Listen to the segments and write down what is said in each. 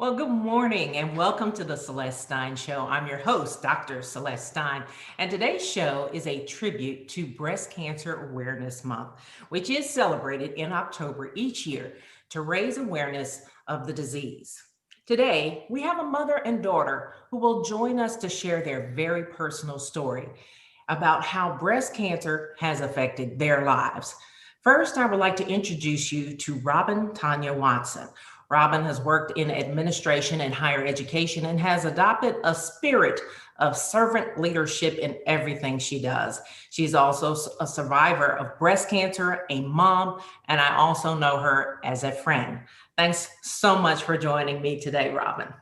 Well, good morning and welcome to the Celeste Stein Show. I'm your host, Dr. Celeste Stein, and today's show is a tribute to Breast Cancer Awareness Month, which is celebrated in October each year to raise awareness of the disease. Today, we have a mother and daughter who will join us to share their very personal story about how breast cancer has affected their lives. First, I would like to introduce you to Robin Tanya Watson. Robin has worked in administration and higher education and has adopted a spirit of servant leadership in everything she does. She's also a survivor of breast cancer, a mom, and I also know her as a friend. Thanks so much for joining me today, Robin.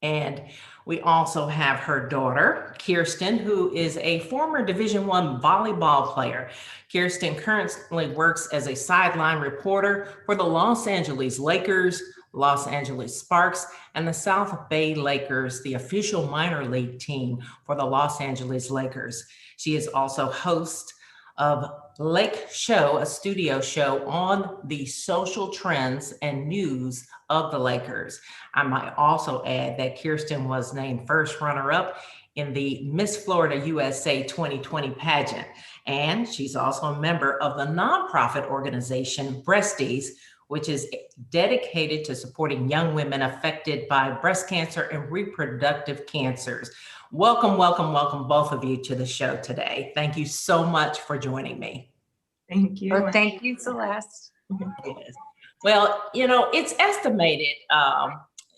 And we also have her daughter, Kirsten, who is a former Division I volleyball player. Kirsten currently works as a sideline reporter for the Los Angeles Lakers, Los Angeles Sparks, and the South Bay Lakers, the official minor league team for the Los Angeles Lakers. She is also host of Lake Show, a studio show on the social trends and news of the Lakers. I might also add that Kirsten was named first runner-up in the Miss Florida USA 2020 pageant. And she's also a member of the nonprofit organization Breasties, which is dedicated to supporting young women affected by breast cancer and reproductive cancers. Welcome, welcome, welcome, both of you to the show today. Thank you so much for joining me. Thank you. Well, thank you, Celeste. Yes. Well, it's estimated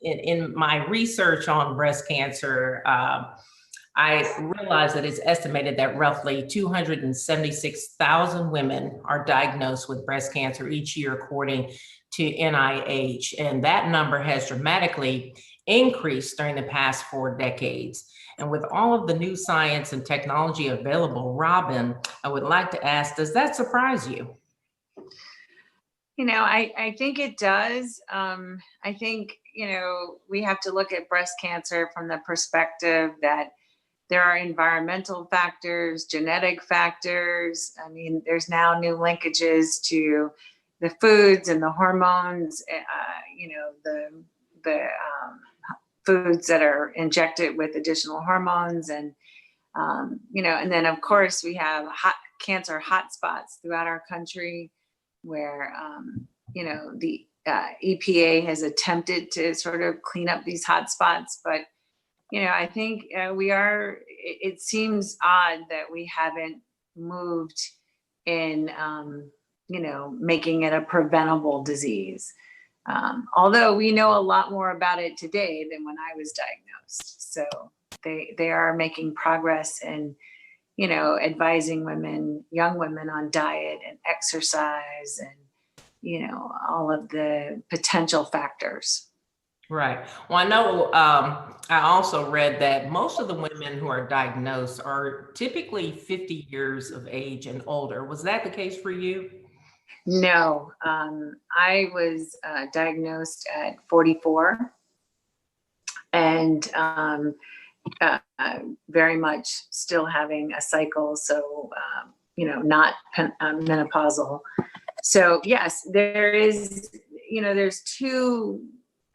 in my research on breast cancer, I realized that it's estimated that roughly 276,000 women are diagnosed with breast cancer each year, according to NIH. And that number has dramatically increased during the past 4 decades. And with all of the new science and technology available, Robin, I would like to ask, does that surprise you? I think it does. I think, we have to look at breast cancer from the perspective that there are environmental factors, genetic factors. I mean, there's now new linkages to the foods and the hormones, the foods that are injected with additional hormones. And then of course we have cancer hotspots throughout our country where, the EPA has attempted to sort of clean up these hotspots, but I think it seems odd that we haven't moved in, making it a preventable disease. Although we know a lot more about it today than when I was diagnosed. So they are making progress in, advising young women on diet and exercise and, all of the potential factors. Right. Well, I know I also read that most of the women who are diagnosed are typically 50 years of age and older. Was that the case for you? No, I was diagnosed at 44 and very much still having a cycle. So, not menopausal. So yes, there is, there's two,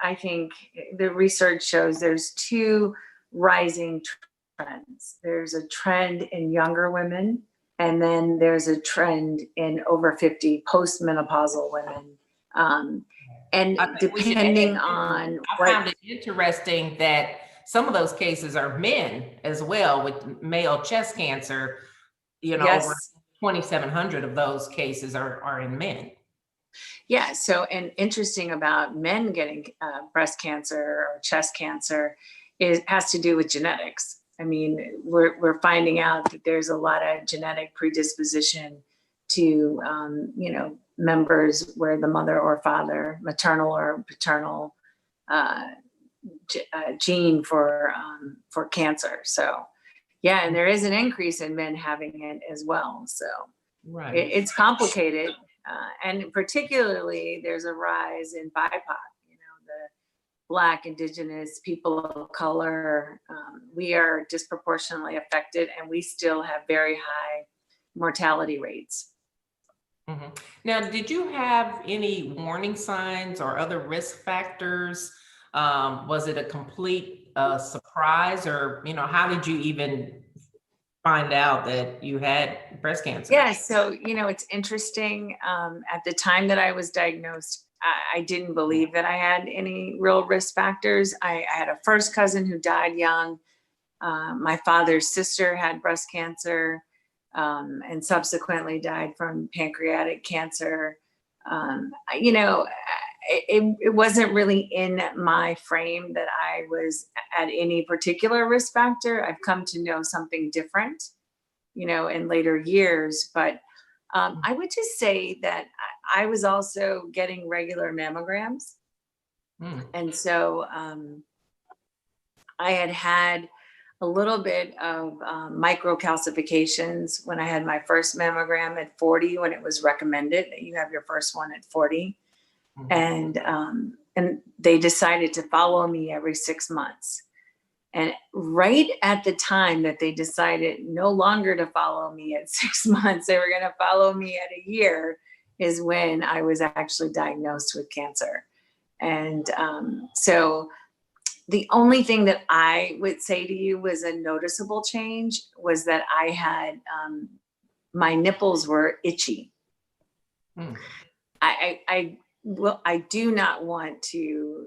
I think the research shows there's two rising trends. There's a trend in younger women, and then there's a trend in over 50 postmenopausal women. And depending on I found it interesting that some of those cases are men as well with male chest cancer, yes. Over 2,700 of those cases are in men. Yeah. So, and interesting about men getting breast cancer or chest cancer has to do with genetics. I mean, we're finding out that there's a lot of genetic predisposition to, members where the mother or father, maternal or paternal gene for cancer. So, yeah, and there is an increase in men having it as well. So, right, it's complicated. And particularly there's a rise in BIPOC, the Black, Indigenous, people of color. We are disproportionately affected and we still have very high mortality rates. Mhm. Now, did you have any warning signs or other risk factors? Was it a complete surprise, or how did you even find out that you had breast cancer? Yeah, so it's interesting. At the time that I was diagnosed, I didn't believe that I had any real risk factors. I had a first cousin who died young. My father's sister had breast cancer, and subsequently died from pancreatic cancer. It wasn't really in my frame that I was at any particular risk factor. I've come to know something different, in later years. But I would just say that I was also getting regular mammograms. Mm. And so I had a little bit of microcalcifications when I had my first mammogram at 40, when it was recommended that you have your first one at 40. And they decided to follow me every 6 months. And right at the time that they decided no longer to follow me at 6 months, they were going to follow me at a year, is when I was actually diagnosed with cancer. And so the only thing that I would say to you was a noticeable change was that I had my nipples were itchy. Mm. I do not want to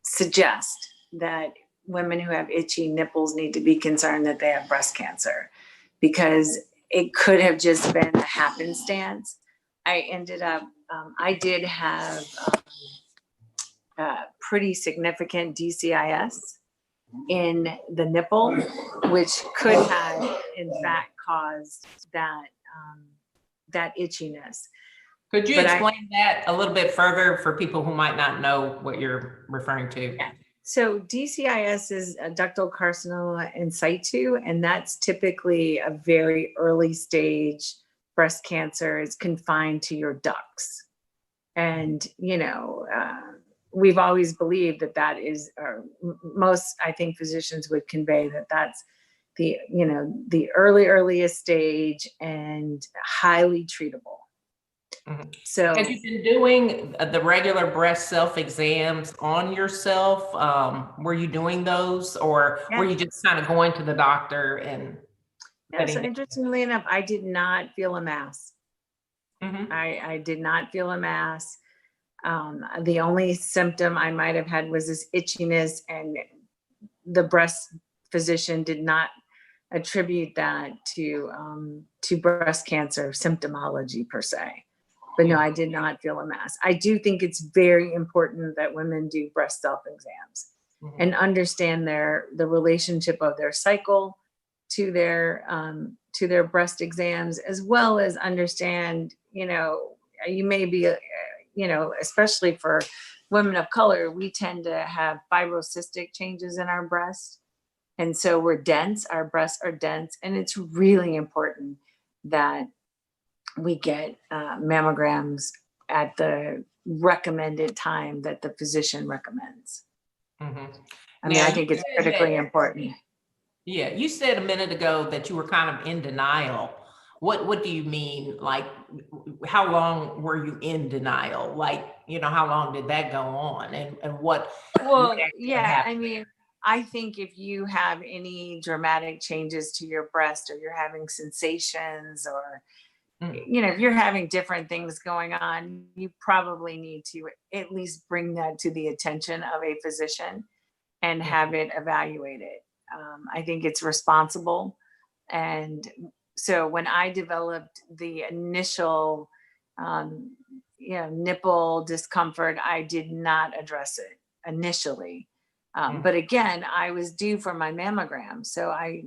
suggest that women who have itchy nipples need to be concerned that they have breast cancer, because it could have just been a happenstance. I did have pretty significant DCIS in the nipple, which could have in fact caused that itchiness. Could you But explain that a little bit further for people who might not know what you're referring to? Yeah. So DCIS is a ductal carcinoma in situ, and that's typically a very early stage breast cancer. It's confined to your ducts. And, we've always believed that is, or most, I think, physicians would convey that that's the earliest stage and highly treatable. Mhm. So Have you been doing the regular breast self exams on yourself? Were you doing those, or were yeah, you just kind of going to the doctor and yeah. So getting? interestingly enough, I did not feel a mass. Mm-hmm. I did not feel a mass. The only symptom I might have had was this itchiness, and the breast physician did not attribute that to breast cancer symptomology per se. But no, I did not feel a mass. I do think it's very important that women do breast self exams Mm-hmm. and understand the relationship of their cycle to their breast exams, as well as understand, you may be, especially for women of color, we tend to have fibrocystic changes in our breast. And so we're dense, our breasts are dense, and it's really important that we get mammograms at the recommended time that the physician recommends. Mm-hmm. I mean, Now, I you think it's said critically important. yeah, you said a minute ago that you were kind of in denial. What do you mean? Like, how long were you in denial? Like, how long did that go on, and what Well, actually yeah, happened? I mean, I think if you have any dramatic changes to your breast, or you're having sensations, or Mm. if you're having different things going on, you probably need to at least bring that to the attention of a physician and have it evaluated. I think it's responsible. And so when I developed the initial, nipple discomfort, I did not address it initially. Mm. But again, I was due for my mammogram. So I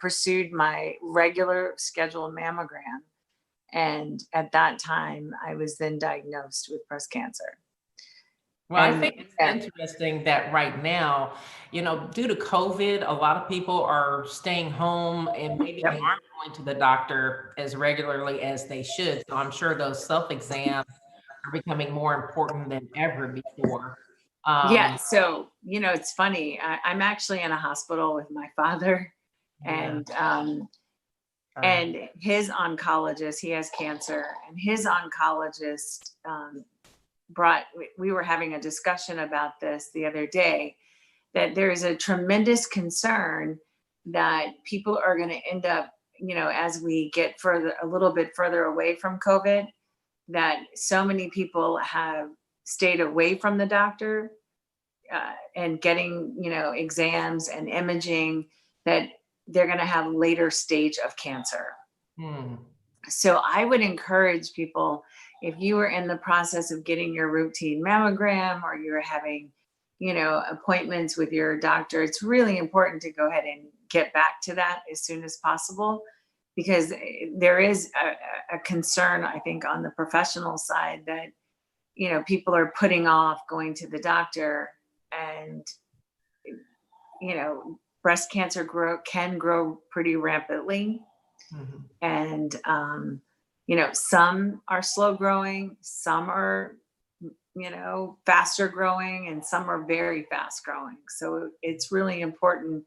pursued my regular scheduled mammogram. And at that time, I was then diagnosed with breast cancer. Well, I And think it's yeah, interesting that right now, due to COVID, a lot of people are staying home and maybe yep. aren't going to the doctor as regularly as they should. So I'm sure those self exams are becoming more important than ever before. Yeah. Um, So, it's funny. I'm actually in a hospital with my father. yeah. And And his oncologist, he has cancer, and his oncologist we were having a discussion about this the other day, that there is a tremendous concern that people are going to end up, as we get a little bit further away from COVID, that so many people have stayed away from the doctor and getting, exams and imaging, that they're going to have later stage of cancer. So I would encourage people, if you are in the process of getting your routine mammogram, or you're having, appointments with your doctor, it's really important to go ahead and get back to that as soon as possible, because there is a concern, I think, on the professional side that, people are putting off going to the doctor, and, breast cancer can grow pretty rapidly. And, some are slow growing, some are, faster growing, and some are very fast growing. So it's really important,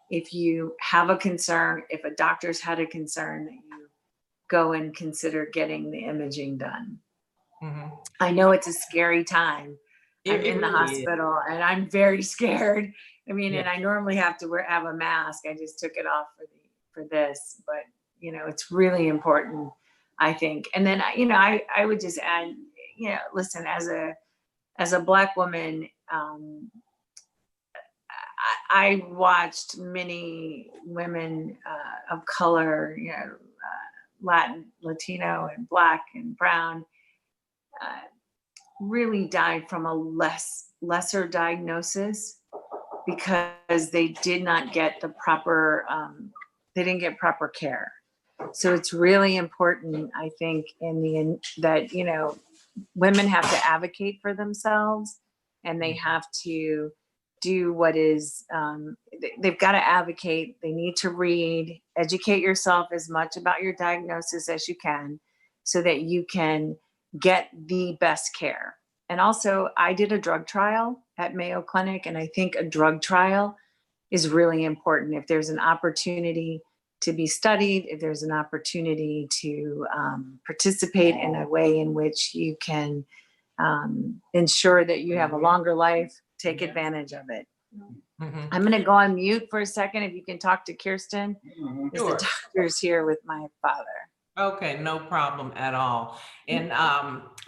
if you have a concern, if a doctor's had a concern, that you go and consider getting the imaging done. I know it's a scary time. I'm in the hospital and I'm very scared. I mean, and I normally have to have a mask. I just took it off for this, but it's really important, I think. And then, I would just add, listen, as a Black woman, I watched many women of color, Latin, Latino, and Black and brown, really died from a lesser diagnosis, because they did not get the proper, they didn't get proper care. So it's really important, I think, that women have to advocate for themselves, and they have to do what is, they've got to advocate. They need to read, educate yourself as much about your diagnosis as you can, so that you can get the best care. And also, I did a drug trial at Mayo Clinic, and I think a drug trial is really important. If there's an opportunity to be studied, if there's an opportunity to participate in a way in which you can ensure that you have a longer life, take advantage of it. I'm going to go on mute for a second. If you can talk to Kirsten, because the doctor's here with my father. Okay, no problem at all. And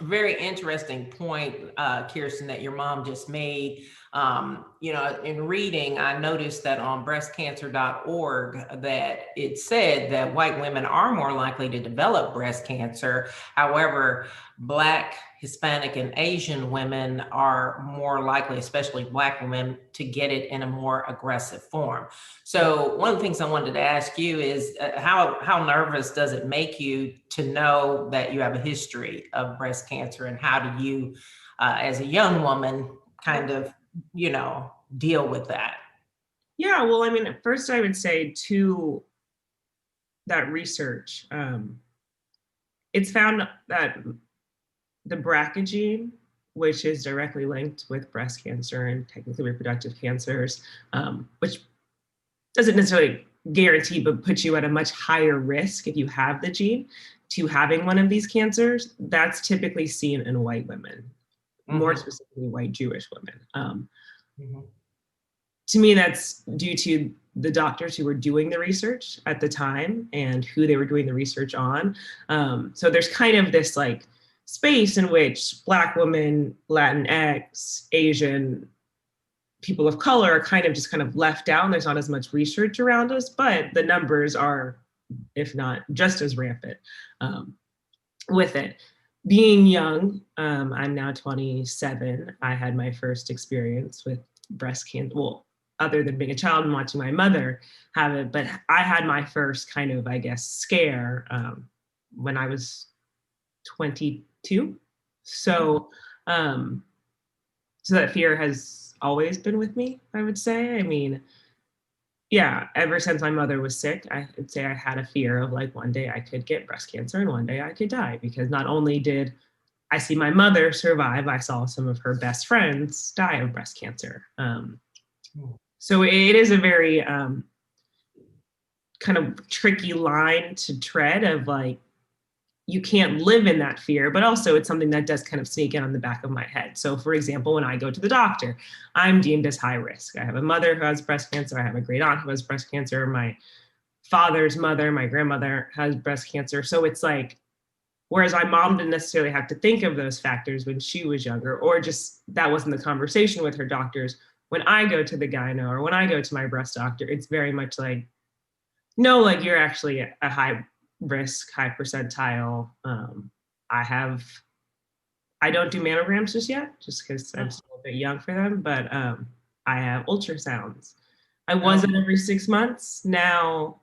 very interesting point, Kirsten, that your mom just made. In reading, I noticed that on breastcancer.org that it said that white women are more likely to develop breast cancer. However, Black, Hispanic, and Asian women are more likely, especially Black women, to get it in a more aggressive form. So one of the things I wanted to ask you is how nervous does it make you to know that you have a history of breast cancer, and how do you, as a young woman, kind of, deal with that? Yeah, well, I mean, first I would say to that research, it's found that the BRCA gene, which is directly linked with breast cancer and technically reproductive cancers, which doesn't necessarily guarantee, but puts you at a much higher risk if you have the gene to having one of these cancers. That's typically seen in white women, more specifically white Jewish women. To me, that's due to the doctors who were doing the research at the time and who they were doing the research on. So there's kind of this like space in which Black women, Latinx, Asian, people of color are kind of left out. There's not as much research around us, but the numbers are, if not just as rampant with it. Being young, I'm now 27. I had my first experience with breast cancer, well, other than being a child and watching my mother have it, but I had my first kind of, I guess, scare when I was 22. So, so that fear has always been with me, I would say. I mean, yeah, ever since my mother was sick, I would say I had a fear of like one day I could get breast cancer and one day I could die, because not only did I see my mother survive, I saw some of her best friends die of breast cancer. So it is a very kind of tricky line to tread of like, you can't live in that fear, but also it's something that does kind of sneak in on the back of my head. So for example, when I go to the doctor, I'm deemed as high risk. I have a mother who has breast cancer. I have a great aunt who has breast cancer. My father's mother, my grandmother has breast cancer. So it's like, whereas my mom didn't necessarily have to think of those factors when she was younger, or just that wasn't the conversation with her doctors. When I go to the gyno or when I go to my breast doctor, it's very much like, no, like you're actually a high risk, high percentile. I don't do mammograms just yet, just because I'm still a bit young for them, but I have ultrasounds. I wasn't every 6 months. Now,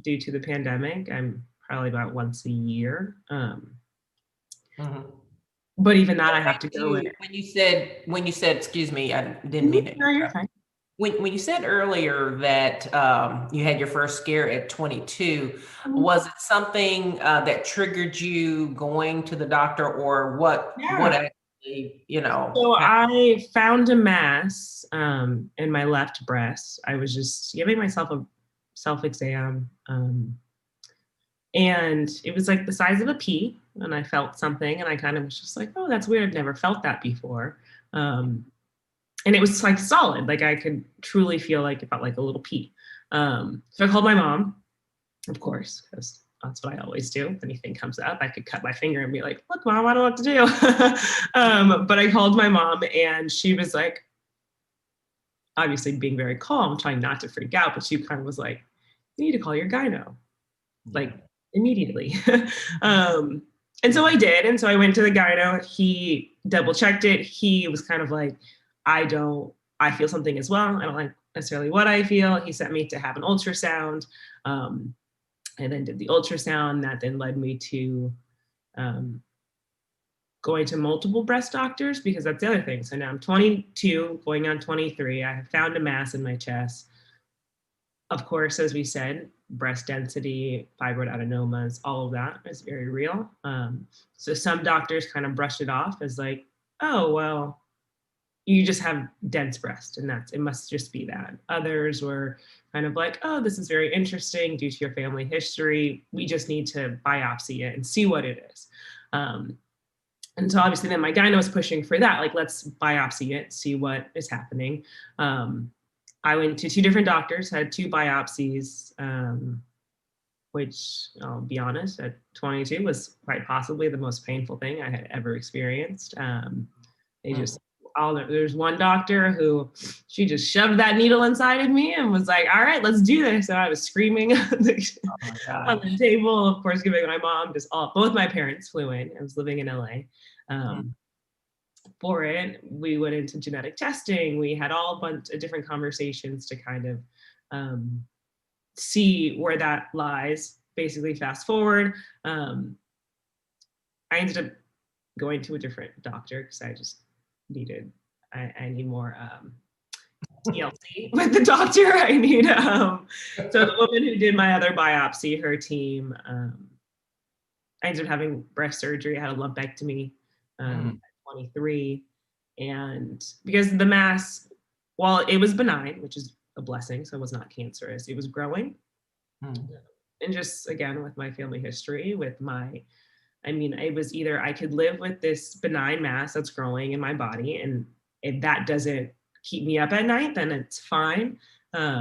due to the pandemic, I'm probably about once a year. But even that, I have to go in. When you said, excuse me, I didn't mean to No, you're interrupt. fine. When you said earlier that you had your first scare at 22, was it something that triggered you going to the doctor, or what actually, So I found a mass in my left breast. I was just giving myself a self-exam, and it was like the size of a pea, and I felt something, and I kind of was just like, oh, that's weird. I've never felt that before. And it was like solid, like I could truly feel like it felt like a little pea. So I called my mom, of course, because that's what I always do. If anything comes up, I could cut my finger and be like, look, mom, I don't know what to do. But I called my mom and she was like, obviously being very calm, trying not to freak out, but she kind of was like, you need to call your gyno, like immediately. And so I did. And so I went to the gyno. He double checked it. He was kind of like, I feel something as well. I don't like necessarily what I feel. He sent me to have an ultrasound. I then did the ultrasound. That then led me to going to multiple breast doctors, because that's the other thing. So now I'm 22, going on 23. I have found a mass in my chest. Of course, as we said, breast density, fibroid adenomas, all of that is very real. So some doctors kind of brushed it off as like, oh, well, you just have dense breast and it must just be that. Others were kind of like, oh, this is very interesting due to your family history. We just need to biopsy it and see what it is. And so obviously then my gyno was pushing for that, like, let's biopsy it, see what is happening. I went to 2 different doctors, had 2 biopsies, which I'll be honest, at 22 was quite possibly the most painful thing I had ever experienced. There's one doctor who, she just shoved that needle inside of me and was like, all right, let's do this. And I was screaming on the table, of course, giving my mom, both my parents flew in. I was living in LA. For it, we went into genetic testing. We had all a bunch of different conversations to kind of see where that lies. Basically, fast forward, I ended up going to a different doctor because I just I need more TLC with the doctor. I need so the woman who did my other biopsy, her team, I ended up having breast surgery. I had a lumpectomy at 23, and because the mass, while it was benign, which is a blessing, so it was not cancerous, it was growing. And just again, with my family history, it was either I could live with this benign mass that's growing in my body, and if that doesn't keep me up at night, then it's fine. But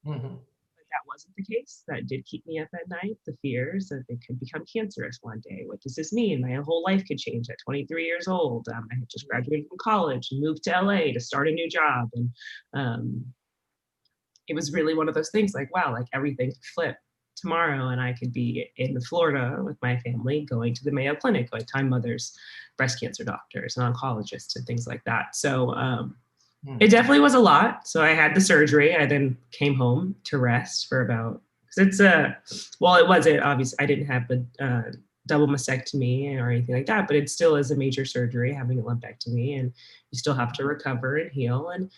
that wasn't the case. That did keep me up at night. The fears that it could become cancerous one day. What does this mean? My whole life could change at 23 years old. I had just graduated from college and moved to LA to start a new job. And it was really one of those things like, wow, like everything could flip tomorrow and I could be in Florida with my family going to the Mayo Clinic, going to my mother's breast cancer doctors and oncologists and things like that. So it definitely was a lot. So I had the surgery. I then came home to rest for about, because it wasn't obvious. I didn't have a double mastectomy or anything like that, but it still is a major surgery, having a lumpectomy, and you still have to recover and heal. And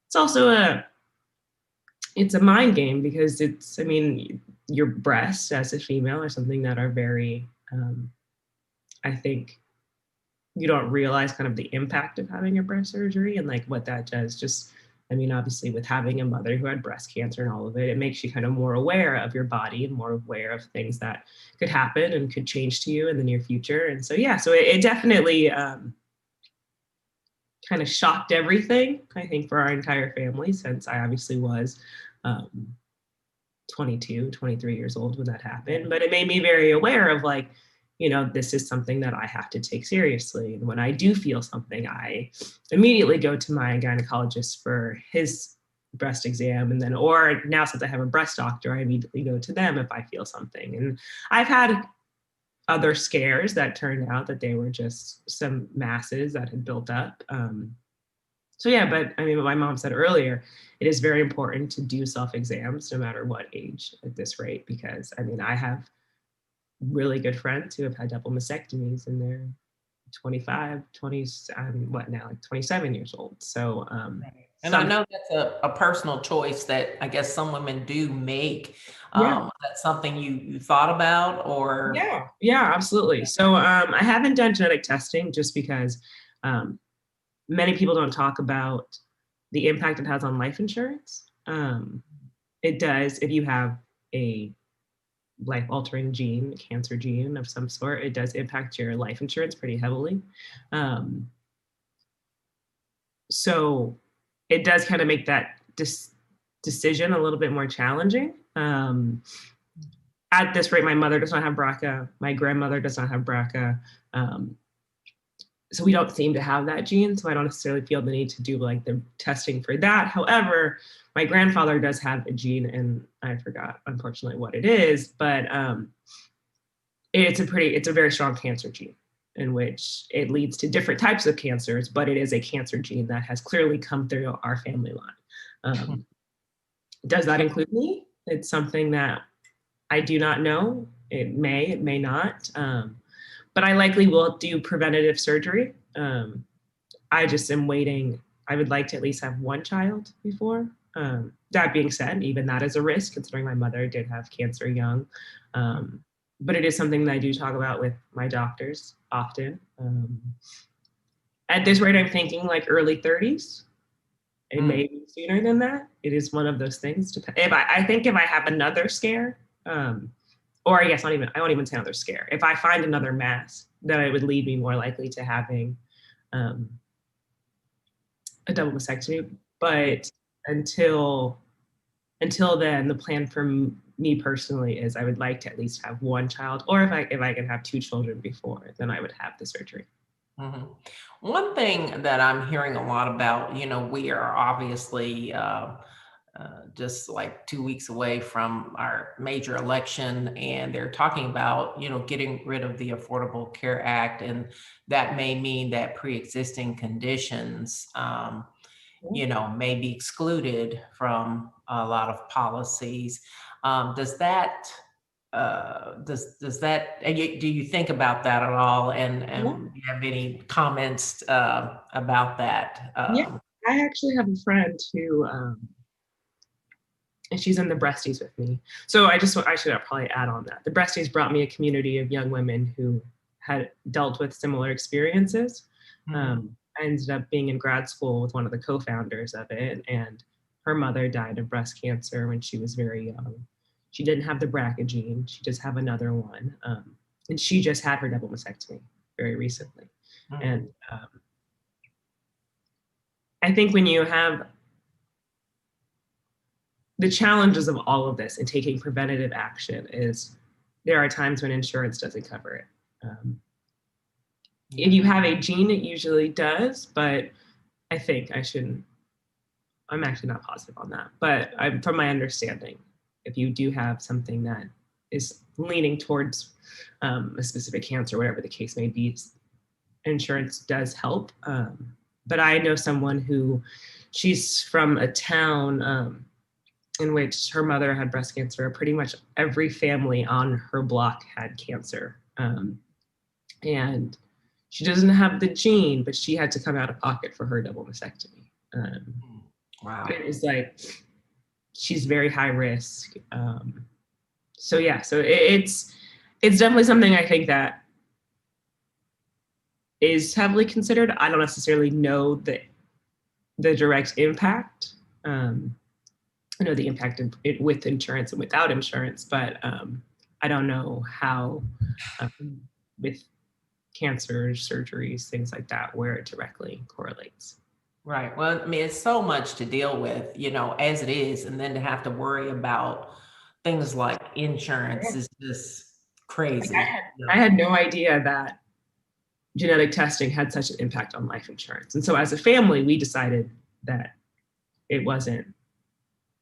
it's also it's a mind game, because your breasts as a female are something that are very, I think you don't realize kind of the impact of having a breast surgery and like what that does just I mean, obviously with having a mother who had breast cancer and all of it, it makes you kind of more aware of your body and more aware of things that could happen and could change to you in the near future. And so, yeah, so it definitely kind of shocked everything, I think, for our entire family, since I obviously was 22, 23 years old when that happened. But it made me very aware of like, you know, this is something that I have to take seriously. And when I do feel something, I immediately go to my gynecologist for his breast exam. And then, or now since I have a breast doctor, I immediately go to them if I feel something. And I've had other scares that turned out that they were just some masses that had built up. So yeah, but I mean, what my mom said earlier, it is very important to do self-exams no matter what age at this rate, because I mean, I have really good friends who have had double mastectomies and they're 25, 20, what now, like 27 years old. So, and I know that's a personal choice that I guess some women do make. yeah. That's something you thought about, or? Yeah, absolutely. So I haven't done genetic testing just because many people don't talk about the impact it has on life insurance. It does if you have a life-altering gene, a cancer gene of some sort, it does impact your life insurance pretty heavily. So it does kind of make that decision a little bit more challenging. At this rate, my mother does not have BRCA. My grandmother does not have BRCA. So we don't seem to have that gene. So I don't necessarily feel the need to do like the testing for that. However, my grandfather does have a gene, and I forgot, unfortunately, what it is, but it's a very strong cancer gene in which it leads to different types of cancers, but it is a cancer gene that has clearly come through our family line. Does that include me? It's something that I do not know. It may not. But I likely will do preventative surgery. I just am waiting. I would like to at least have one child before. That being said, even that is a risk, considering my mother did have cancer young. But it is something that I do talk about with my doctors often. At this rate, I'm thinking like early 30s. It may be sooner than that. It is one of those things. I think if I have another scare, or I guess I won't even say another scare. If I find another mass, then it would lead me more likely to having a double mastectomy. But until then, the plan for me personally is I would like to at least have one child, or if I can have two children before, then I would have the surgery. Mm-hmm. One thing that I'm hearing a lot about, you know, we are obviously just like 2 weeks away from our major election, and they're talking about, you know, getting rid of the Affordable Care Act, and that may mean that pre-existing conditions, you know, may be excluded from a lot of policies. Does that do you think about that at all? And do you have any comments about that? Yeah, I actually have a friend who, and she's in the Breasties with me. So I should probably add on that. The Breasties brought me a community of young women who had dealt with similar experiences. I ended up being in grad school with one of the co-founders of it, and her mother died of breast cancer when she was very young. She didn't have the BRCA gene. She does have another one. And she just had her double mastectomy very recently. And I think when you have the challenges of all of this and taking preventative action is there are times when insurance doesn't cover it. If you have a gene, it usually does, but I think I'm actually not positive on that, but from my understanding, if you do have something that is leaning towards a specific cancer, whatever the case may be, insurance does help. But I know someone who, she's from a town in which her mother had breast cancer. Pretty much every family on her block had cancer. And she doesn't have the gene, but she had to come out of pocket for her double mastectomy. Wow. It was like, she's very high risk. So yeah, so it's definitely something I think that is heavily considered. I don't necessarily know the the direct impact. I know the impact of it with insurance and without insurance, but I don't know how with cancer surgeries, things like that, where it directly correlates. Right. Well, I mean, it's so much to deal with, as it is, and then to have to worry about things like insurance is just crazy. I had no idea that genetic testing had such an impact on life insurance. And so as a family, we decided that it wasn't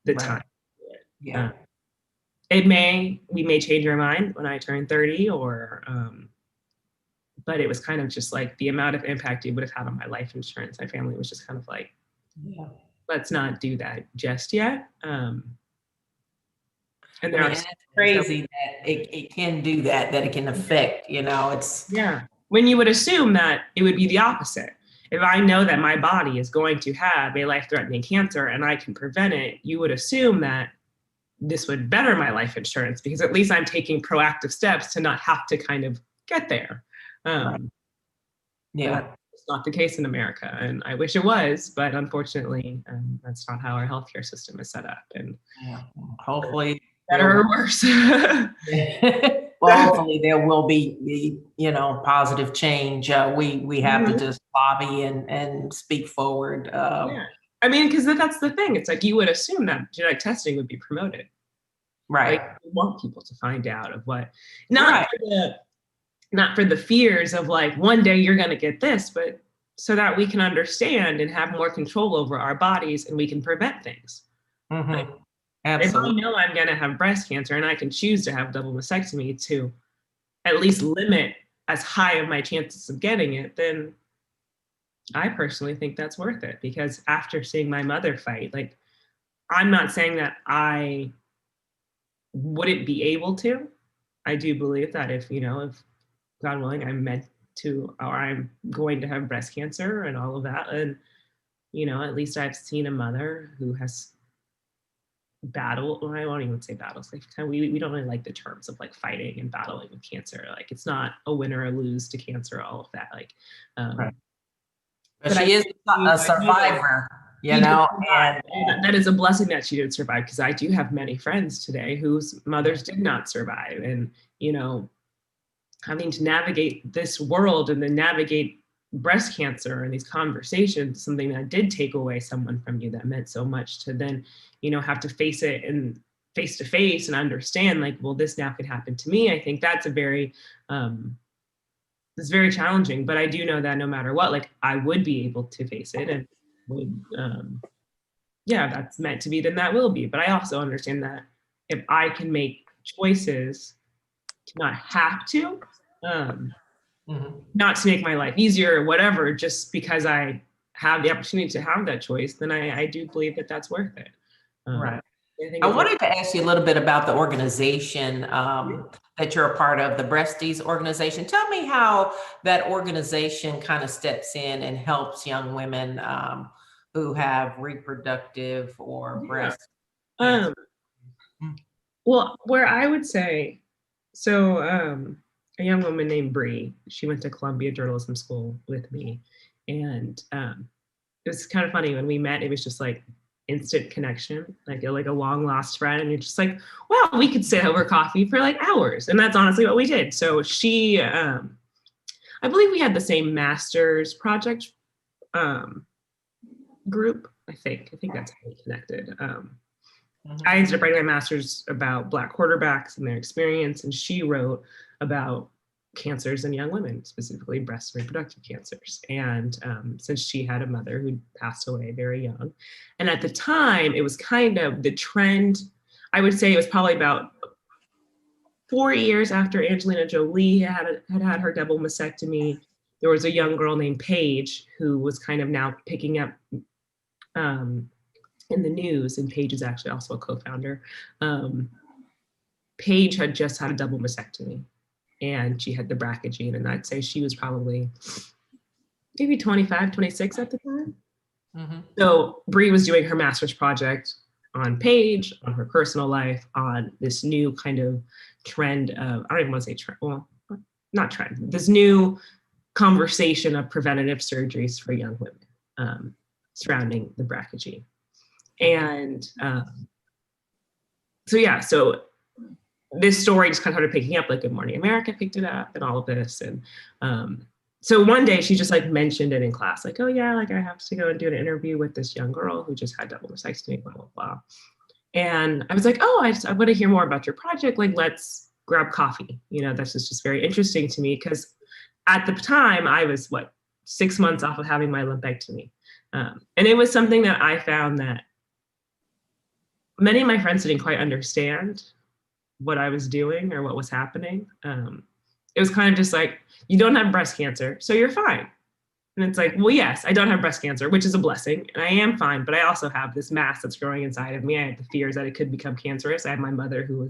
the Right. time. Yeah. We may change our mind when I turn 30 but it was kind of just like the amount of impact it would have had on my life insurance. My family was just kind of like, Yeah. let's not do that just yet. And It's crazy that it can do that it can affect, it's. Yeah. When you would assume that it would be the opposite. If I know that my body is going to have a life-threatening cancer and I can prevent it, you would assume that this would better my life insurance because at least I'm taking proactive steps to not have to kind of get there. Right. Yeah. It's not the case in America, and I wish it was, but unfortunately, that's not how our healthcare system is set up. And hopefully, better or worse. Well, hopefully there will be positive change. We have to just lobby and speak forward. Yeah. I mean, because that's the thing. It's like you would assume that genetic testing would be promoted, right? Like, you want people to find out of what, not for the fears of like one day you're going to get this, but so that we can understand and have more control over our bodies and we can prevent things. Mm-hmm. Like, absolutely. if I know I'm going to have breast cancer and I can choose to have double mastectomy to at least limit as high of my chances of getting it, then I personally think that's worth it. Because after seeing my mother fight, like, I'm not saying that I wouldn't be able to. I do believe that if God willing, I'm meant to, or I'm going to have breast cancer and all of that. And, at least I've seen a mother who has battled, well, I won't even say battles. Like, we don't really like the terms of like fighting and battling with cancer. Like, it's not a win or a lose to cancer, all of that. Like, right. But she is a survivor, and that is a blessing that she did survive, because I do have many friends today whose mothers did not survive. And, having to navigate this world and then navigate breast cancer and these conversations, something that did take away someone from you that meant so much, to then, have to face it and face to face and understand like, well, this now could happen to me. I think that's it's very challenging, but I do know that no matter what, like, I would be able to face it and would, that's meant to be, then that will be. But I also understand that if I can make choices to not have to, not to make my life easier or whatever, just because I have the opportunity to have that choice, then I do believe that that's worth it. Right. I wanted to ask you a little bit about the organization that you're a part of, the Breasties organization. Tell me how that organization kind of steps in and helps young women who have reproductive or breast. Well, where I would say, so a young woman named Bree, she went to Columbia Journalism School with me. And it was kind of funny when we met, it was just like instant connection, like a long lost friend. And you're just like, well, we could sit over coffee for like hours. And that's honestly what we did. So she, I believe we had the same master's project group. I think that's how we connected. I ended up writing my master's about Black quarterbacks and their experience, and she wrote about cancers in young women, specifically breast and reproductive cancers. And since she had a mother who passed away very young, and at the time it was kind of the trend, I would say it was probably about 4 years after Angelina Jolie had her double mastectomy, there was a young girl named Paige who was kind of now picking up in the news, and Paige is actually also a co-founder. Paige had just had a double mastectomy, and she had the BRCA gene, and I'd say she was probably maybe 25, 26 at the time. So Bree was doing her master's project on Paige, on her personal life, on this new kind of trend of, I don't even want to say trend, well, not trend, this new conversation of preventative surgeries for young women. surrounding the BRCA gene. And so this story just kind of started picking up, like Good Morning America picked it up and all of this. And so one day she just like mentioned it in class, like, oh yeah, like I have to go and do an interview with this young girl who just had double mastectomy, blah, blah, blah. And I was like, oh, I want to hear more about your project. Like, let's grab coffee. That's just very interesting to me because at the time I was 6 months off of having my lumpectomy. And it was something that I found that many of my friends didn't quite understand what I was doing or what was happening. It was kind of just like, you don't have breast cancer, so you're fine. And it's like, well, yes, I don't have breast cancer, which is a blessing, and I am fine, but I also have this mass that's growing inside of me. I have the fears that it could become cancerous. I have my mother who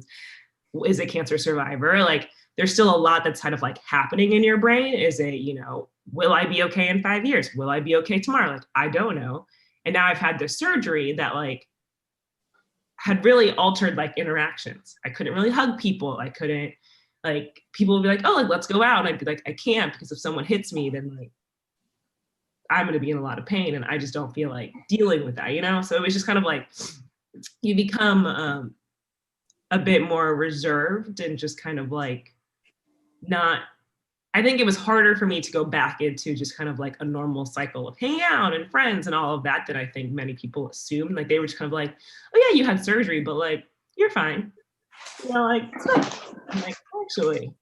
is a cancer survivor. Like, there's still a lot that's kind of like happening in your brain. Will I be okay in 5 years? Will I be okay tomorrow? Like, I don't know. And now I've had this surgery that like had really altered like interactions. I couldn't really hug people. I couldn't, like, people would be like, oh, like, let's go out. And I'd be like, I can't, because if someone hits me, then like, I'm going to be in a lot of pain, and I just don't feel like dealing with that, So it was just kind of like, you become a bit more reserved and just kind of like not, I think it was harder for me to go back into just kind of like a normal cycle of hanging out and friends and all of that I think many people assumed. Like, they were just kind of like, oh yeah, you had surgery, but like, you're fine. Like, it's fine. I'm like, actually,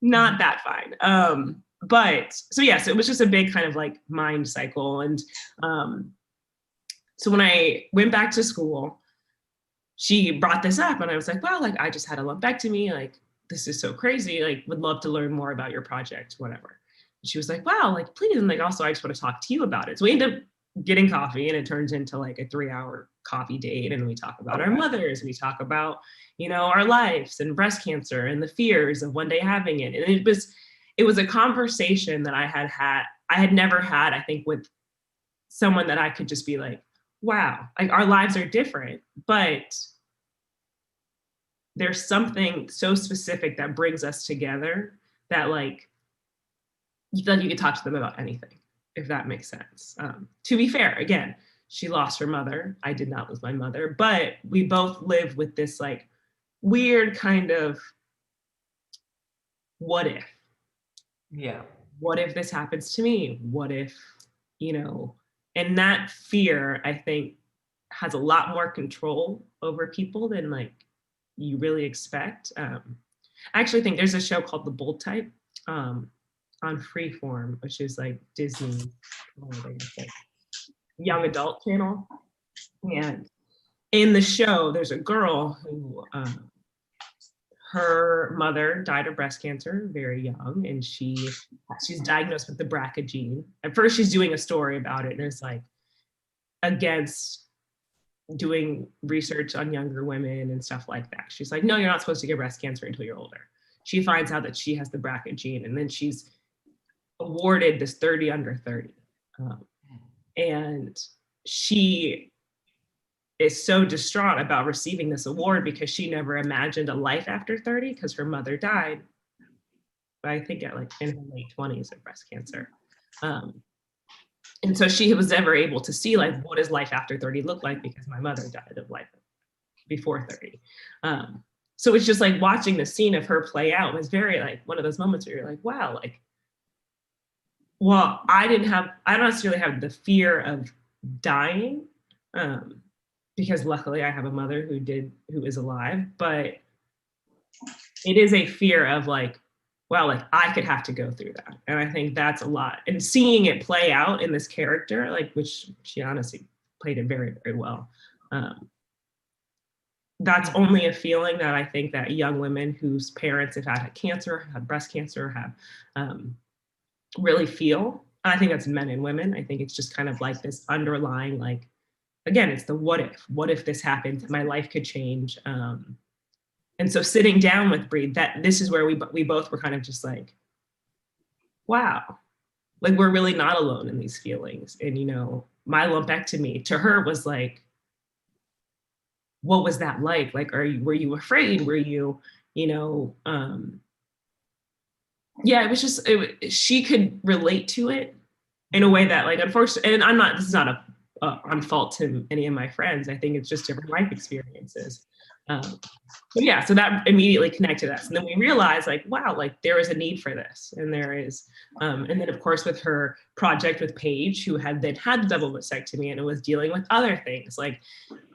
not that fine. But so yes, it was just a big kind of like mind cycle. And so when I went back to school, she brought this up and I was like, well, like, I just had a lumpectomy. Like, this is so crazy. Like, would love to learn more about your project, whatever. And she was like, wow, like, please. And like, also, I just want to talk to you about it. So we ended up getting coffee, and it turns into like a 3-hour coffee date. And we talk about our mothers, and we talk about, our lives and breast cancer and the fears of one day having it. And it was a conversation that I had never had, I think, with someone that I could just be like, wow, like, our lives are different, but there's something so specific that brings us together that like, you feel like you could talk to them about anything, if that makes sense. To be fair, again, she lost her mother. I did not lose my mother, but we both live with this like weird kind of, what if? Yeah. What if this happens to me? What if, and that fear, I think, has a lot more control over people than like you really expect. I actually think there's a show called The Bold Type on Freeform, which is like Disney, young adult channel. And in the show, there's a girl who, her mother died of breast cancer very young, and she's diagnosed with the BRCA gene. At first, she's doing a story about it, and it's like against doing research on younger women and stuff like that. She's like, no, you're not supposed to get breast cancer until you're older. She finds out that she has the BRCA gene, and then she's awarded this 30 under 30. And she is so distraught about receiving this award because she never imagined a life after 30, because her mother died, I think at like in her late 20s of breast cancer. And so she was never able to see like, what does life after 30 look like, because my mother died of life before 30. So it's just like watching the scene of her play out was very like one of those moments where you're like, wow, like, well, I don't necessarily have the fear of dying, because luckily I have a mother who is alive, but it is a fear of like, wow, like I could have to go through that. And I think that's a lot. And seeing it play out in this character, like, which she honestly played it very, very well. That's only a feeling that I think that young women whose parents have had cancer, had breast cancer, have really feel. And I think that's men and women. I think it's just kind of like this underlying, like, again, it's the what if this happened, my life could change. And so sitting down with Bree, this is where we both were kind of just like, wow, like we're really not alone in these feelings. And, my lumpectomy to her was like, what was that like? Like, were you afraid? Were you, yeah, it was just, she could relate to it in a way that, like, unfortunately, and this is not on fault to any of my friends. I think it's just different life experiences. But yeah, so that immediately connected us. And then we realized, like, wow, like there is a need for this. And there is, and then of course with her project with Paige, who had then had double mastectomy and was dealing with other things like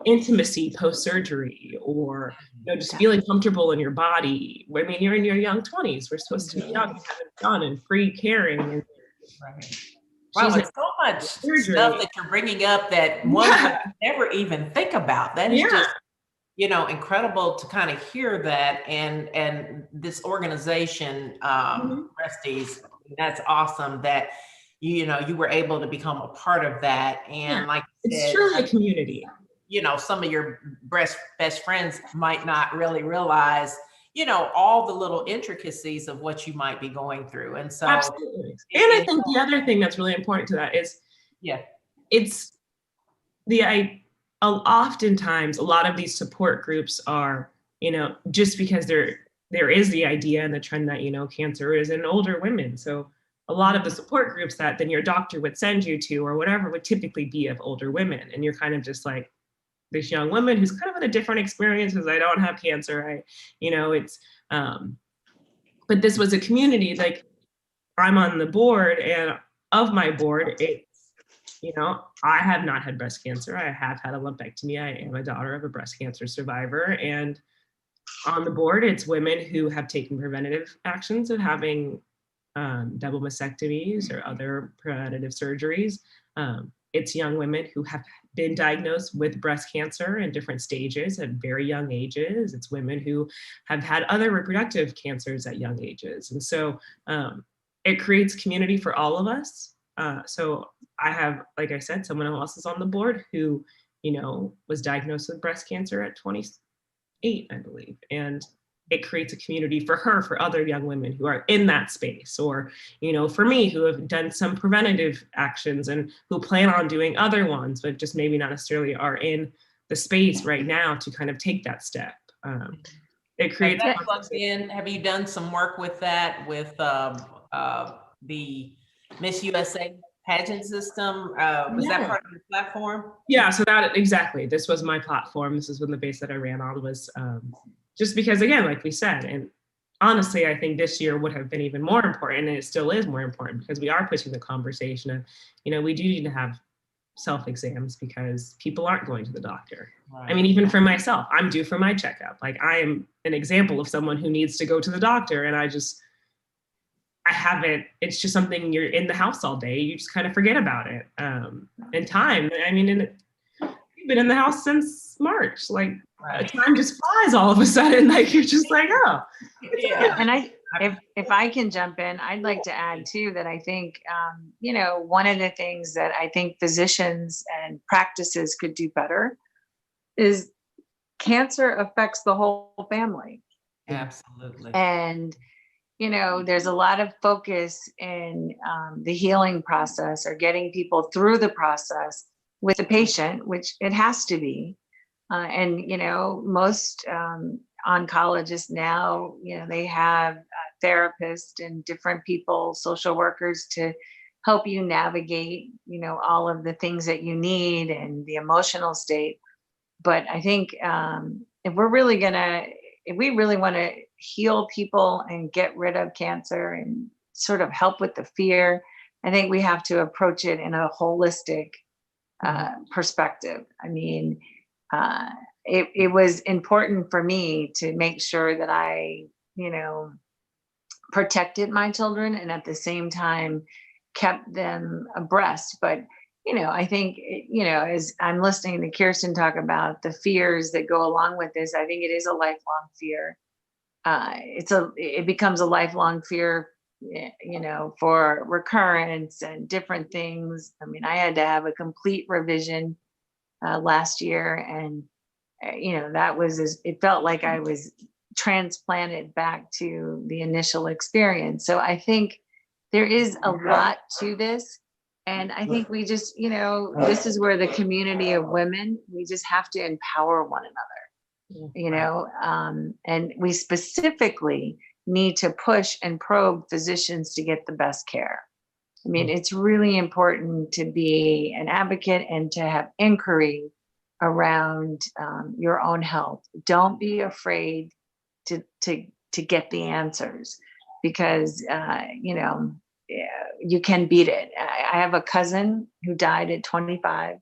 intimacy post-surgery, or just feeling comfortable in your body. I mean, you're in your young 20s. We're supposed to be young and having fun and free caring. And Right. Wow, she's it's so much surgery. stuff that you're bringing up that one would never even think about. That is just, incredible to kind of hear that. And this organization, Prestes, that's awesome that you were able to become a part of that. And like you it's said, truly a community. Some of your best friends might not really realize, all the little intricacies of what you might be going through. And so, absolutely. And I think the other thing that's really important to that is, it's oftentimes a lot of these support groups are, just because there is the idea and the trend that, cancer is in older women. So a lot of the support groups that then your doctor would send you to or whatever would typically be of older women. And you're kind of just like, this young woman who's kind of in a different experience because I don't have cancer. But this was a community, like I'm on the board, and of my board, it's, I have not had breast cancer. I have had a lumpectomy. I am a daughter of a breast cancer survivor. And on the board, it's women who have taken preventative actions of having double mastectomies or other preventative surgeries. It's young women who have been diagnosed with breast cancer in different stages at very young ages. It's women who have had other reproductive cancers at young ages. And so it creates community for all of us. So I have, like I said, someone else is on the board who, was diagnosed with breast cancer at 28, I believe. And it creates a community for her, for other young women who are in that space, or, for me, who have done some preventative actions and who plan on doing other ones, but just maybe not necessarily are in the space right now to kind of take that step. It creates. Have you done some work with that, with the Miss USA pageant system? Was that part of your platform? Yeah, so exactly. This was my platform. This is when the base that I ran on was just because, again, like we said, and honestly, I think this year would have been even more important, and it still is more important because we are pushing the conversation of, we do need to have self-exams because people aren't going to the doctor. Right. I mean, even for myself, I'm due for my checkup. Like, I am an example of someone who needs to go to the doctor, and I haven't. It's just something, you're in the house all day, you just kind of forget about it. And time, I mean, you've been in the house since March, like, right. Time just flies all of a sudden. Like, you're just like, oh. Yeah. And if I can jump in, I'd like to add too, that I think, one of the things that I think physicians and practices could do better is cancer affects the whole family. Absolutely. And, there's a lot of focus in the healing process or getting people through the process with the patient, which it has to be. And, most oncologists now, they have therapists and different people, social workers, to help you navigate, all of the things that you need and the emotional state. But I think if we really want to heal people and get rid of cancer and sort of help with the fear, I think we have to approach it in a holistic perspective. I mean, it was important for me to make sure that I, protected my children and at the same time kept them abreast. But, I think, as I'm listening to Kirsten talk about the fears that go along with this, I think it is a lifelong fear. It becomes a lifelong fear, for recurrence and different things. I mean, I had to have a complete revision last year, and it felt like I was transplanted back to the initial experience. So I think there is a lot to this, and I think we just, this is where the community of women, we just have to empower one another, and we specifically need to push and probe physicians to get the best care. I mean, it's really important to be an advocate and to have inquiry around your own health. Don't be afraid to get the answers, because you can beat it. I have a cousin who died at 25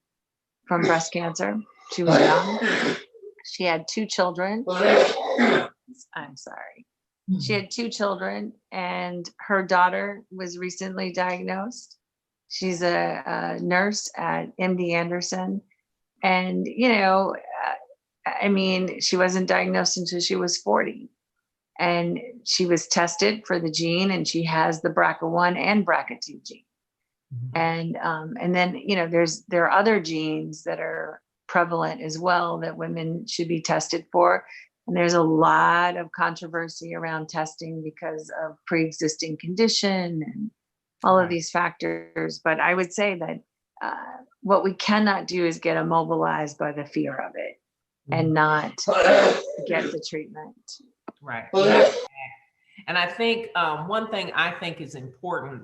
from breast cancer. She was young. She had 2 children. I'm sorry. She had 2 children, and her daughter was recently diagnosed. She's a nurse at MD Anderson. And, I mean, she wasn't diagnosed until she was 40. And she was tested for the gene, and she has the BRCA1 and BRCA2 gene. And then, there are other genes that are prevalent as well that women should be tested for. And there's a lot of controversy around testing because of pre-existing condition and all of these factors. But I would say that what we cannot do is get immobilized by the fear of it and not get the treatment. Right. And I think one thing I think is important,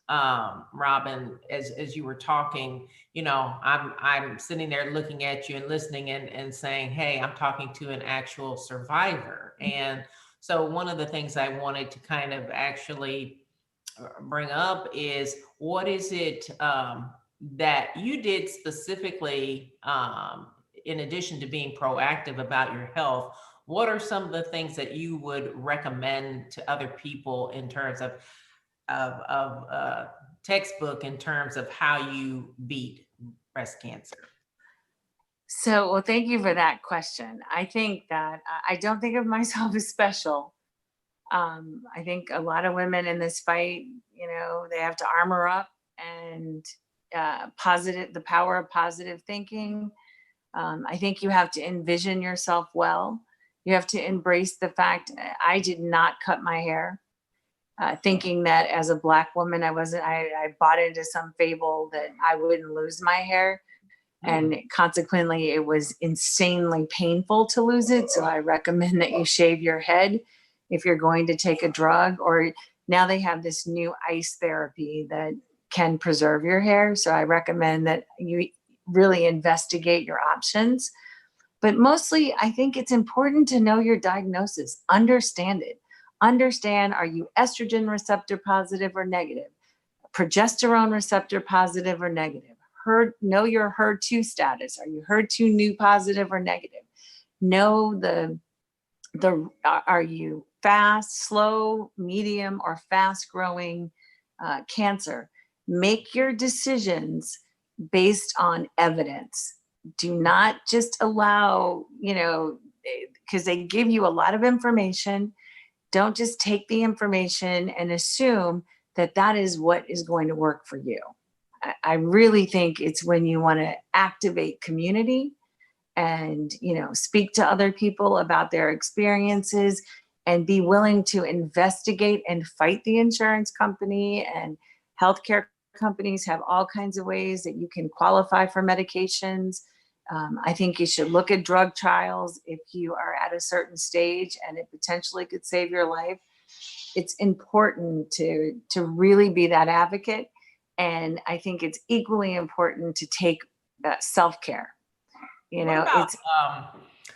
Robin, as you were talking, I'm sitting there looking at you and listening and saying, hey, I'm talking to an actual survivor. And so one of the things I wanted to kind of actually bring up is, what is it that you did specifically, in addition to being proactive about your health? What are some of the things that you would recommend to other people in terms of textbook, in terms of how you beat breast cancer? So, well, thank you for that question. I think that I don't think of myself as special. I think a lot of women in this fight, they have to armor up and the power of positive thinking. I think you have to envision yourself well. You have to embrace the fact I did not cut my hair, thinking that as a Black woman, I bought into some fable that I wouldn't lose my hair. And consequently, it was insanely painful to lose it. So I recommend that you shave your head if you're going to take a drug. Or now they have this new ice therapy that can preserve your hair. So I recommend that you really investigate your options. But mostly, I think it's important to know your diagnosis, understand it. Understand, are you estrogen receptor positive or negative? Progesterone receptor positive or negative? Know your HER2 status. Are you HER2 new positive or negative? Know are you fast, slow, medium, or fast growing cancer? Make your decisions based on evidence. Do not just allow, because they give you a lot of information. Don't just take the information and assume that that is what is going to work for you. I really think it's when you want to activate community and, speak to other people about their experiences and be willing to investigate and fight the insurance company. And healthcare companies have all kinds of ways that you can qualify for medications. I think you should look at drug trials if you are at a certain stage and it potentially could save your life. It's important to really be that advocate. And I think it's equally important to take self-care.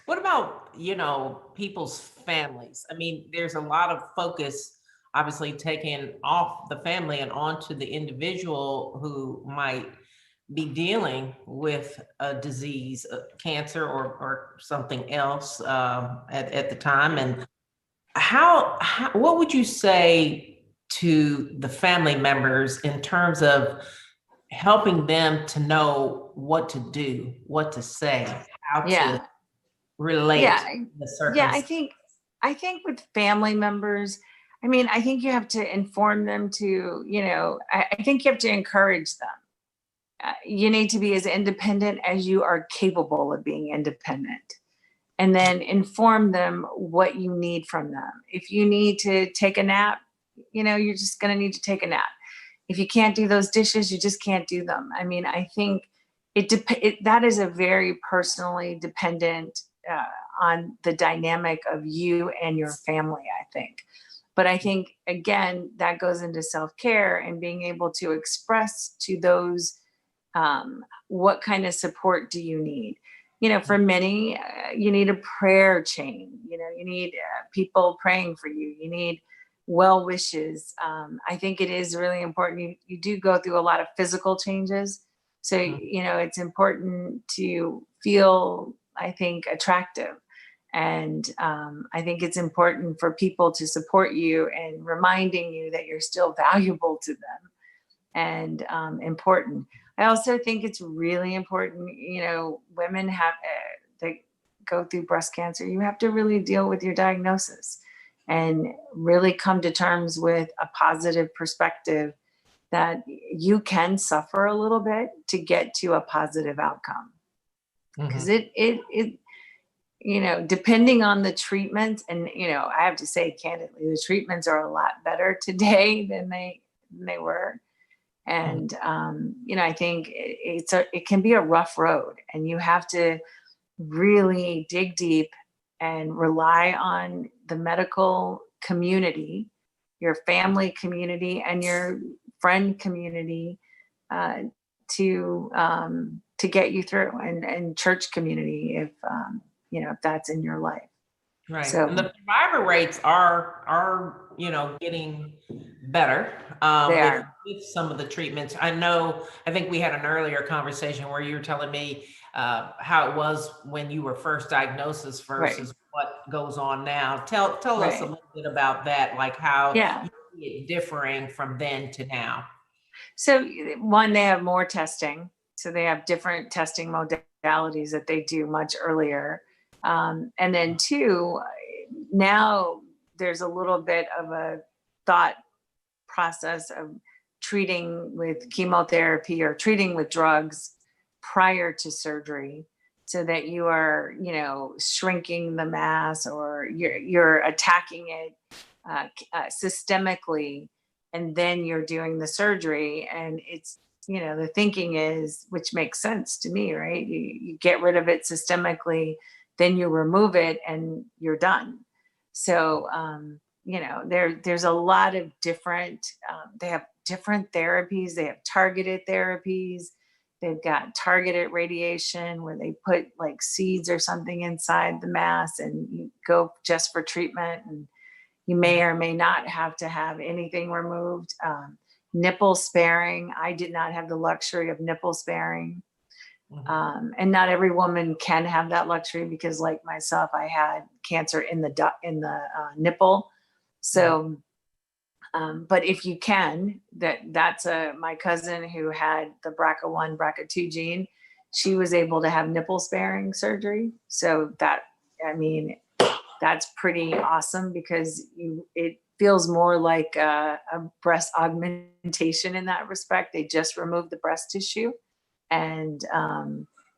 What about people's families? I mean, there's a lot of focus obviously taken off the family and onto the individual who might be dealing with a disease, cancer or something else at the time. And what would you say to the family members in terms of helping them to know what to do, what to say, how to relate to the circumstances? I think with family members, I think you have to inform them to, I think you have to encourage them. You need to be as independent as you are capable of being independent, and then inform them what you need from them. If you need to take a nap, you're just going to need to take a nap. If you can't do those dishes, you just can't do them. I think that is a very personally dependent on the dynamic of you and your family, I think. But I think, again, that goes into self-care and being able to express to those, what kind of support do you need? You know, for many, you need a prayer chain. You know, you need people praying for you. You need well wishes. I think it is really important. You do go through a lot of physical changes. So, you know, it's important to feel, I think, attractive. And I think it's important for people to support you and reminding you that you're still valuable to them and important. I also think it's really important, you know, women have that go through breast cancer, you have to really deal with your diagnosis and really come to terms with a positive perspective that you can suffer a little bit to get to a positive outcome. Because it you know, depending on the treatments, and you know, I have to say candidly, the treatments are a lot better today than they were. And you know, I think it can be a rough road, and you have to really dig deep and rely on the medical community, your family community, and your friend community to get you through, and church community if you know, if that's in your life. Right. So And the survivor rates are, you know, getting better they are. with some of the treatments. I think we had an earlier conversation where you were telling me how it was when you were first diagnosed versus what goes on now. Tell us a Right. little bit about that, like how Yeah. you see it differing from then to now. So one, they have more testing. So they have different testing modalities that they do much earlier. And then two, now there's a little bit of a thought process of treating with chemotherapy or treating with drugs prior to surgery, so that you are, you know, shrinking the mass, or you're attacking it systemically, and then you're doing the surgery. And it's, you know, the thinking is, which makes sense to me, right? You get rid of it systemically, then you remove it and you're done. So you know, there's a lot of different, they have different therapies. They have targeted therapies. They've got targeted radiation where they put like seeds or something inside the mass, and you go just for treatment, and you may or may not have to have anything removed. Nipple sparing. I did not have the luxury of nipple sparing. And not every woman can have that luxury, because like myself, I had cancer in the nipple. So, but if you can, that's my cousin who had the BRCA1, BRCA2 gene. She was able to have nipple sparing surgery. So that, I mean, that's pretty awesome, because it feels more like a breast augmentation in that respect. They just remove the breast tissue and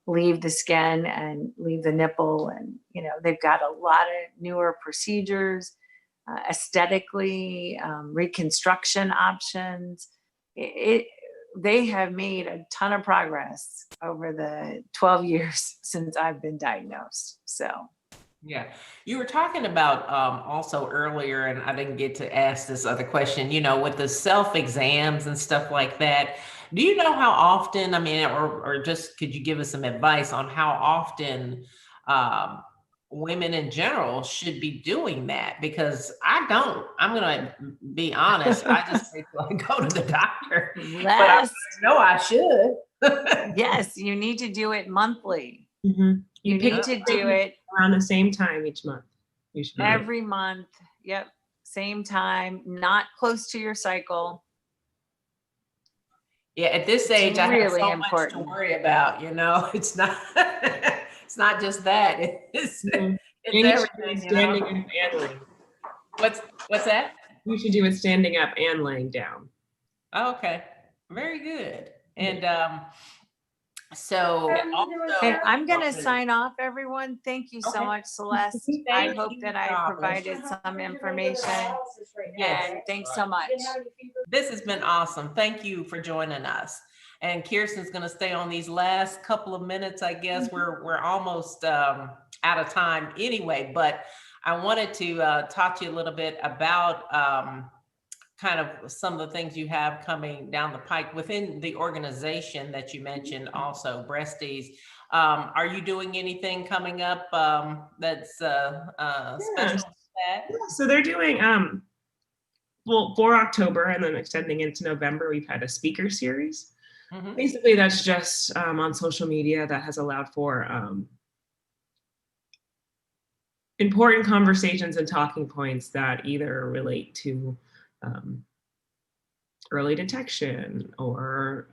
leave the skin and leave the nipple. And, you know, they've got a lot of newer procedures, aesthetically, reconstruction options. They have made a ton of progress over the 12 years since I've been diagnosed. So. Yeah, you were talking about also earlier, and I didn't get to ask this other question, you know, with the self exams and stuff like that. Do you know how often, I mean, or just could you give us some advice on how often women in general should be doing that? Because I don't, I'm going to be honest, I just wait till I go to the doctor. But I know I should. Yes, you need to do it monthly. You need to do it around the same time each month. You should every month. Yep. Same time, not close to your cycle. Yeah, at this age, I have so much to worry about, you know. It's not it's not just that. It's everything. Standing up and laying. What's that? You should do it standing up and laying down. Okay. Very good. And so also, I'm going to sign off, everyone. Thank you so much, Celeste. I hope that I provided some information. Yes. And thanks so much. This has been awesome. Thank you for joining us. And Kirsten's going to stay on these last couple of minutes. I guess we're almost out of time anyway, but I wanted to talk to you a little bit about kind of some of the things you have coming down the pike within the organization that you mentioned, also Breasties. Are you doing anything coming up that's Yes. special to that? Yeah, so they're doing well, for October and then extending into November, we've had a speaker series. Mhm. Basically, that's just on social media that has allowed for important conversations and talking points that either relate to um, early detection or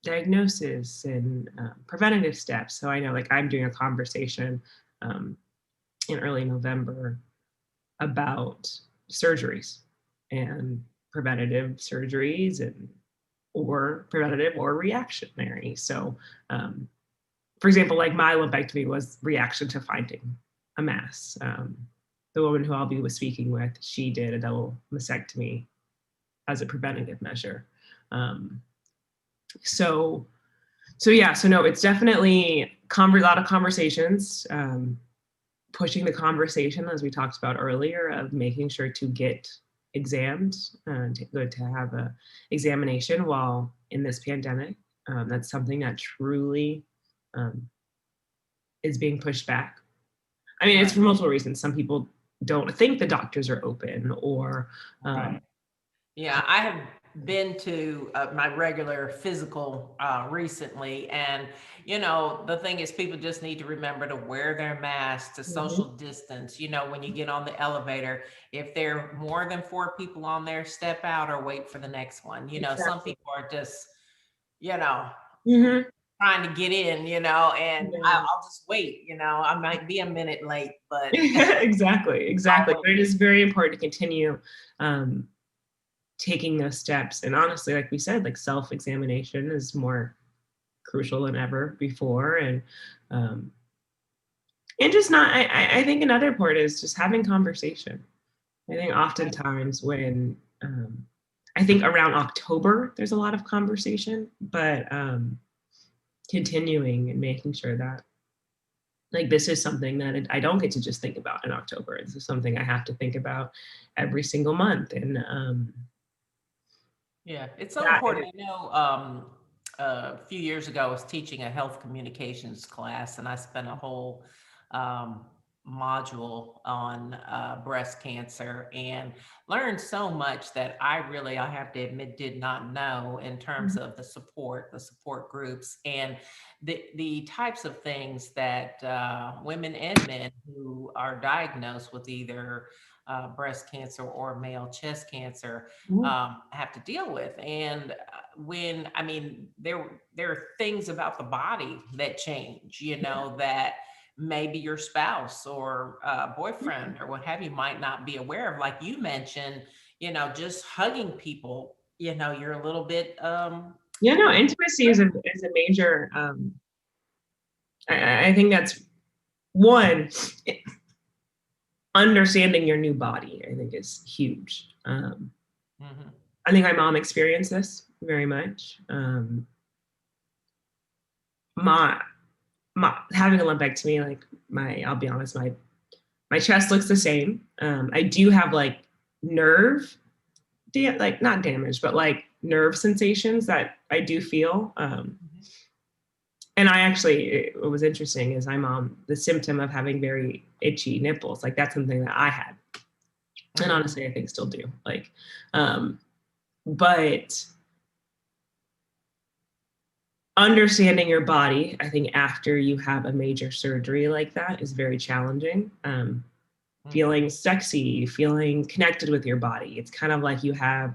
diagnosis and preventative steps. So I know, like, I'm doing a conversation um, in early November about surgeries and preventative surgeries and or preventative or reactionary. So, for example, like my lumpectomy was reaction to finding a mass. The woman who I'll be speaking with, she did a double mastectomy as a preventative measure. Um, so, so yeah, so no, it's definitely a lot of conversations, pushing the conversation as we talked about earlier of making sure to get examined, to have a examination while in this pandemic. That's something that truly um, is being pushed back. I mean, it's Right. for multiple reasons. Some people don't think the doctors are open, or Right. Yeah, I have been to my regular physical recently, and the thing is, people just need to remember to wear their masks, to Mhm. social distance. When you get on the elevator, if there are more than four people on there, step out or wait for the next one. Some Exactly. people are just, you know, Mhm. trying to get in, and Yeah. I'll just wait. I might be a minute late, but Exactly, I'll exactly. wait. But it is very important to continue um, taking those steps. And honestly, like we said, like self-examination is more crucial than ever before. Um, and just not. I think another part is just having conversation. I think oftentimes when I think around October there's a lot of conversation, but continuing and making sure that, like, this is something that I don't get to just think about in October. This is something I have to think about every single month. And Yeah, it's so that important. I know a few years ago, I was teaching a health communications class, and I spent a whole um, module on breast cancer and learned so much that I have to admit, did not know in terms Mhm. of the support groups, and the types of things that women and men who are diagnosed with either breast cancer or male chest cancer have to deal with. And there are things about the body that change, that maybe your spouse or boyfriend or what have you might not be aware of. Like you mentioned, just hugging people, you're a little bit, Yeah, no, intimacy is a major. I think that's one. Understanding your new body, I think, is huge. Mhm. I think my mom experienced this very much. My having a lumpectomy, like I'll be honest, my chest looks the same. I do have like nerve, like not damage, but like nerve sensations that I do feel. Mhm. And I actually, what was interesting is I'm on the symptom of having very itchy nipples. Like that's something that I had, and Mhm. honestly, I think still do. Like, um, but understanding your body, I think after you have a major surgery like that is very challenging. Mhm. Feeling sexy, feeling connected with your body. It's kind of like you have,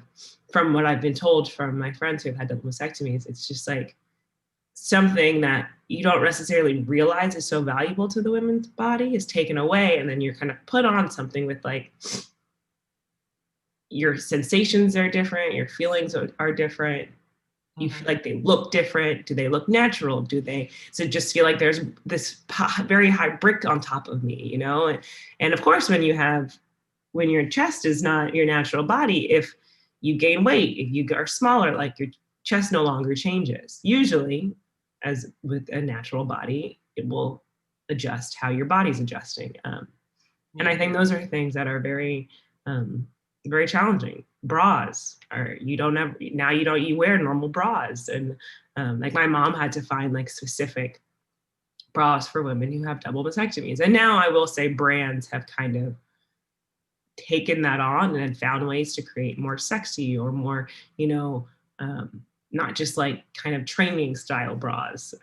from what I've been told from my friends who have had double mastectomies, it's just like something that you don't necessarily realize is so valuable to the women's body is taken away. And then you're kind of put on something with like your sensations are different, your feelings are different. You feel Mhm. like they look different. Do they look natural? So just feel like there's this very high brick on top of me, and of course when your chest is not your natural body, if you gain weight, if you are smaller, like your chest no longer changes. Usually, as with a natural body, it will adjust how your body's adjusting. And I think those are things that are very, very challenging. Bras are, you wear normal bras. And like my mom had to find like specific bras for women who have double mastectomies. And now I will say brands have kind of taken that on and found ways to create more sexy or more, not just like kind of training style bras.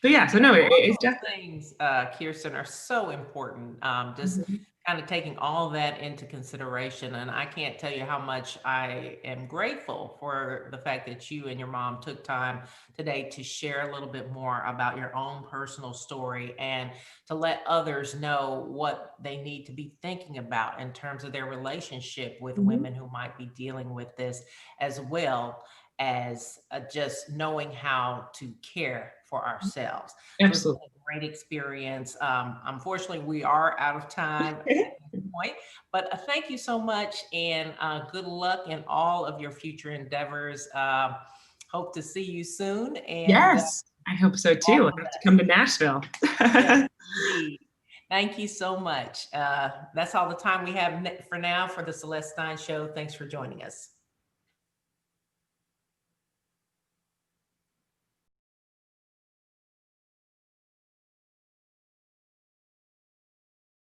So yeah, so no, it's definitely things, Kirsten, are so important. Just Mhm. kind of taking all that into consideration. And I can't tell you how much I am grateful for the fact that you and your mom took time today to share a little bit more about your own personal story and to let others know what they need to be thinking about in terms of their relationship with Mhm. women who might be dealing with this, as well as just knowing how to care for ourselves. So it's been Absolutely. a great experience. Unfortunately, we are out of time at this point, but thank you so much, and good luck in all of your future endeavors. Hope to see you soon, and Yes, I hope so all too. I the have to best. come to Nashville. Yes, indeed. Thank you so much. That's all the time we have for now for the Celeste Stein Show. Thanks for joining us.